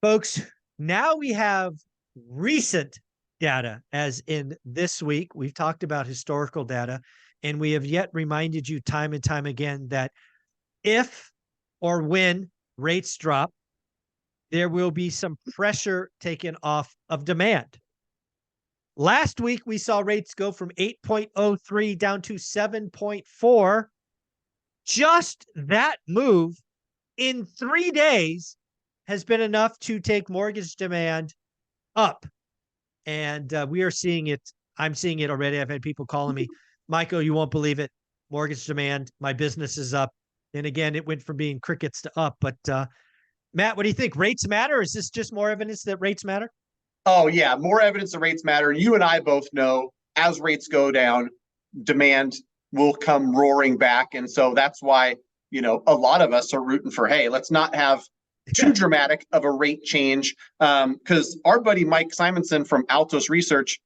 Folks, now we have recent data, as in this week. We've talked about historical data, and we have yet reminded you time and time again that if or when rates drop, there will be some pressure taken off of demand. Last week, we saw rates go from 8.03 down to 7.4. Just that move in 3 days has been enough to take mortgage demand up. And we are seeing it. I'm seeing it already. I've had people calling me, Michael, you won't believe it. Mortgage demand, my business is up. And again, it went from being crickets to up. But Matt, what do you think? Rates matter? Is this just more evidence that rates matter? Oh, yeah, more evidence that rates matter. You and I both know as rates go down, demand will come roaring back. And so that's why, a lot of us are rooting for, hey, let's not have too dramatic of a rate change. Because our buddy Mike Simonson from Altos Research,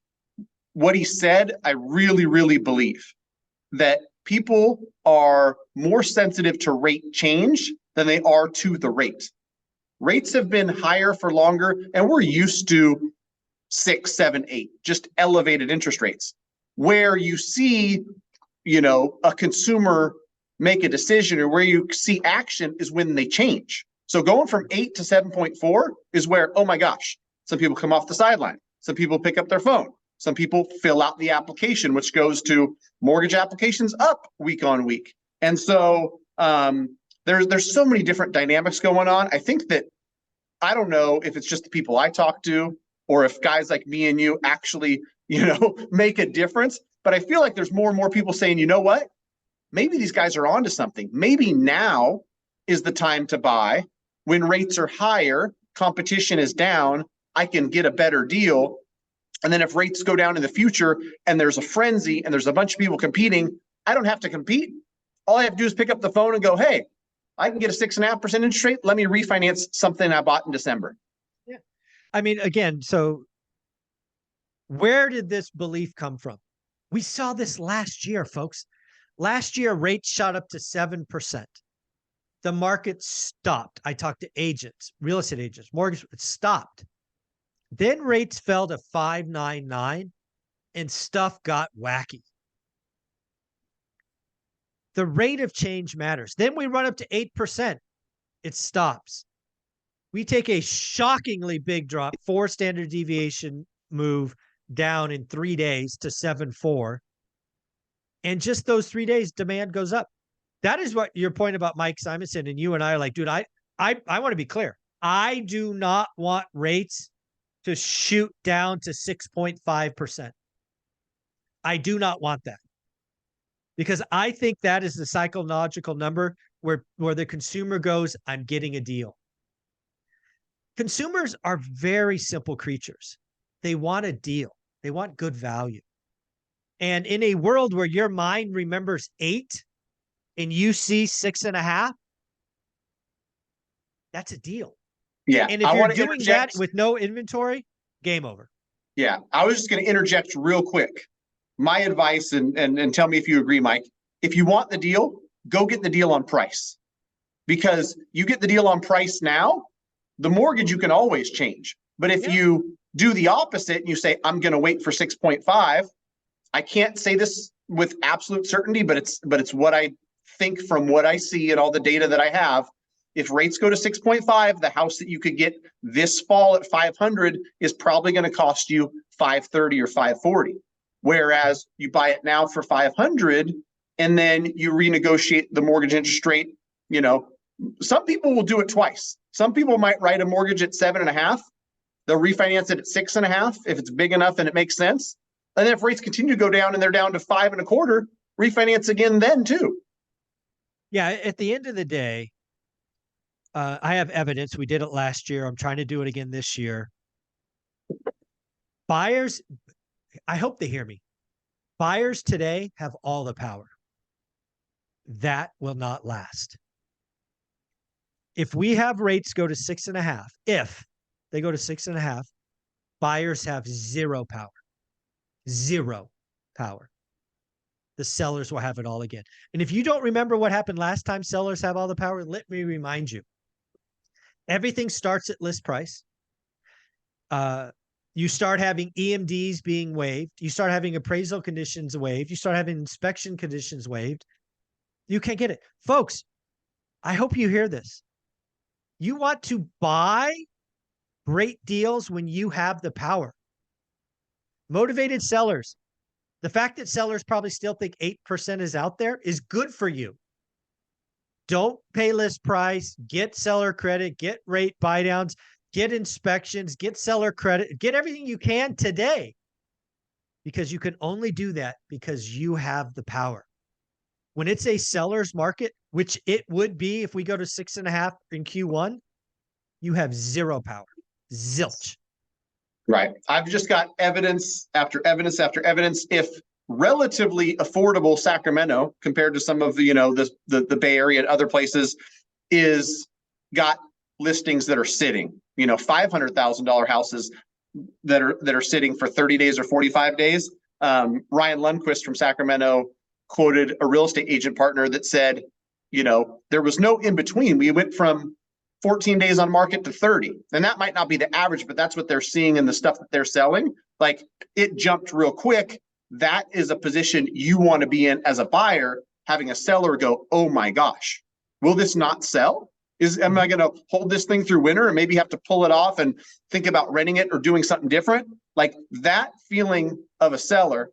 what he said, I really, really believe that people are more sensitive to rate change than they are to the rate. Rates have been higher for longer, and we're used to 6, 7, 8, just elevated interest rates. Where you see, a consumer make a decision or where you see action is when they change. So going from 8 to 7.4 is where, oh my gosh, some people come off the sideline. Some people pick up their phone. Some people fill out the application, which goes to mortgage applications up week on week. And so there's so many different dynamics going on. I think that, I don't know if it's just the people I talk to or if guys like me and you actually, make a difference. But I feel like there's more and more people saying, you know what? Maybe these guys are onto something. Maybe now is the time to buy. When rates are higher, competition is down, I can get a better deal. And then if rates go down in the future and there's a frenzy and there's a bunch of people competing, I don't have to compete. All I have to do is pick up the phone and go, hey, I can get a 6.5% interest rate. Let me refinance something I bought in December. Yeah. I mean, again, so where did this belief come from? We saw this last year, folks. Last year, rates shot up to 7%. The market stopped. I talked to agents, real estate agents, mortgage, it stopped. Then rates fell to 5.99 and stuff got wacky. The rate of change matters. Then we run up to 8%. It stops. We take a shockingly big drop, 4 standard deviation move down in 3 days to 7.4. And just those 3 days, demand goes up. That is what your point about Mike Simonson and you and I are like, dude, I want to be clear. I do not want rates to shoot down to 6.5%. I do not want that. Because I think that is the psychological number where the consumer goes, I'm getting a deal. Consumers are very simple creatures. They want a deal. They want good value. And in a world where your mind remembers 8 and you see 6.5, that's a deal. Yeah. And if you're doing that with no inventory, game over. Yeah. I was just going to interject real quick. My advice, and tell me if you agree, Mike, if you want the deal, go get the deal on price. Because you get the deal on price now, the mortgage you can always change. But if you do the opposite and you say, I'm going to wait for 6.5, I can't say this with absolute certainty, but it's what I think from what I see and all the data that I have. If rates go to 6.5, the house that you could get this fall at 500 is probably going to cost you 530 or 540. Whereas you buy it now for 500 and then you renegotiate the mortgage interest rate. Some people will do it twice. Some people might write a mortgage at 7.5. They'll refinance it at 6.5 if it's big enough and it makes sense. And then if rates continue to go down and they're down to 5.25, refinance again then too. Yeah. At the end of the day, I have evidence. We did it last year. I'm trying to do it again this year. Buyers, I hope they hear me. Buyers today have all the power. That will not last. If we have rates go to 6.5, if they go to 6.5, buyers have zero power. Zero power. The sellers will have it all again. And if you don't remember what happened last time sellers have all the power, let me remind you. Everything starts at list price. You start having EMDs being waived. You start having appraisal conditions waived. You start having inspection conditions waived. You can't get it. Folks, I hope you hear this. You want to buy great deals when you have the power. Motivated sellers. The fact that sellers probably still think 8% is out there is good for you. Don't pay list price, get seller credit, get rate buy downs, get inspections, get seller credit, get everything you can today, because you can only do that because you have the power. When it's a seller's market, which it would be if we go to 6.5 in Q1, you have zero power. Zilch. Right. I've just got evidence after evidence after evidence. If relatively affordable Sacramento compared to some of the Bay Area and other places is got listings that are sitting, $500,000 houses that are sitting for 30 days or 45 days. Ryan Lundquist from Sacramento quoted a real estate agent partner that said, there was no in between. We went from 14 days on market to 30. And that might not be the average, but that's what they're seeing in the stuff that they're selling. Like, it jumped real quick. That is a position you want to be in as a buyer, having a seller go, oh my gosh, will this not sell? Am I going to hold this thing through winter and maybe have to pull it off and think about renting it or doing something different? Like, that feeling of a seller,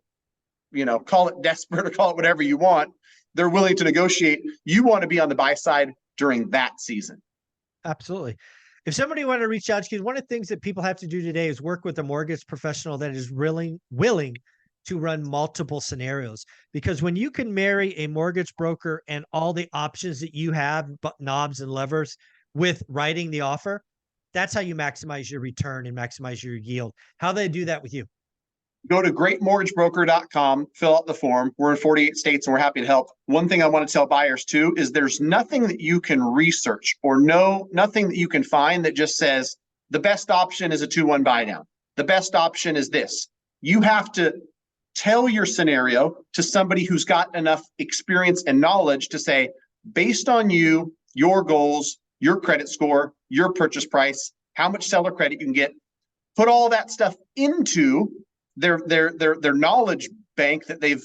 call it desperate or call it whatever you want. They're willing to negotiate. You want to be on the buy side during that season. Absolutely. If somebody wanted to reach out to you, one of the things that people have to do today is work with a mortgage professional that is really willing to run multiple scenarios. Because when you can marry a mortgage broker and all the options that you have, knobs and levers, with writing the offer, that's how you maximize your return and maximize your yield. How do they do that with you? Go to greatmortgagebroker.com, fill out the form. We're in 48 states and we're happy to help. One thing I want to tell buyers too is there's nothing that you can research or nothing that you can find that just says the best option is a 2-1 buy down. The best option is this. You have to tell your scenario to somebody who's got enough experience and knowledge to say, based on you, your goals, your credit score, your purchase price, how much seller credit you can get, put all that stuff into their knowledge bank that they've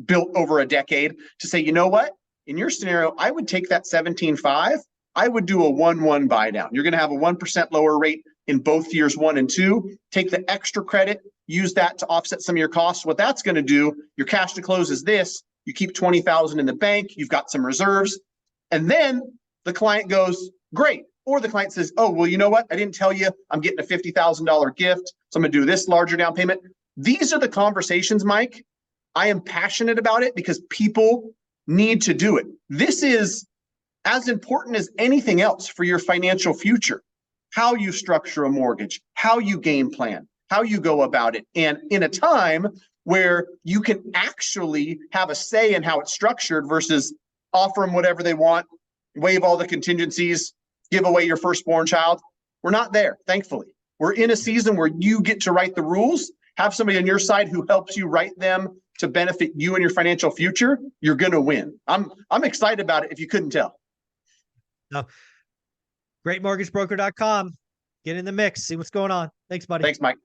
built over a decade to say, you know what, in your scenario, I would take that 17.5. I would do a 1-1 buy down. You're going to have a 1% lower rate in both years 1 and 2. Take the extra credit, use that to offset some of your costs. What that's going to do, your cash to close is this. You keep $20,000 in the bank. You've got some reserves, and then the client goes, great. Or the client says, oh, well, you know what? I didn't tell you I'm getting a $50,000 gift, so I'm going to do this larger down payment. These are the conversations, Mike. I am passionate about it because people need to do it. This is as important as anything else for your financial future. How you structure a mortgage, how you game plan, how you go about it. And in a time where you can actually have a say in how it's structured versus offer them whatever they want, waive all the contingencies, give away your firstborn child. We're not there, thankfully. We're in a season where you get to write the rules, have somebody on your side who helps you write them to benefit you and your financial future. You're going to win. I'm excited about it if you couldn't tell. No. GreatMortgageBroker.com. Get in the mix. See what's going on. Thanks, buddy. Thanks, Mike.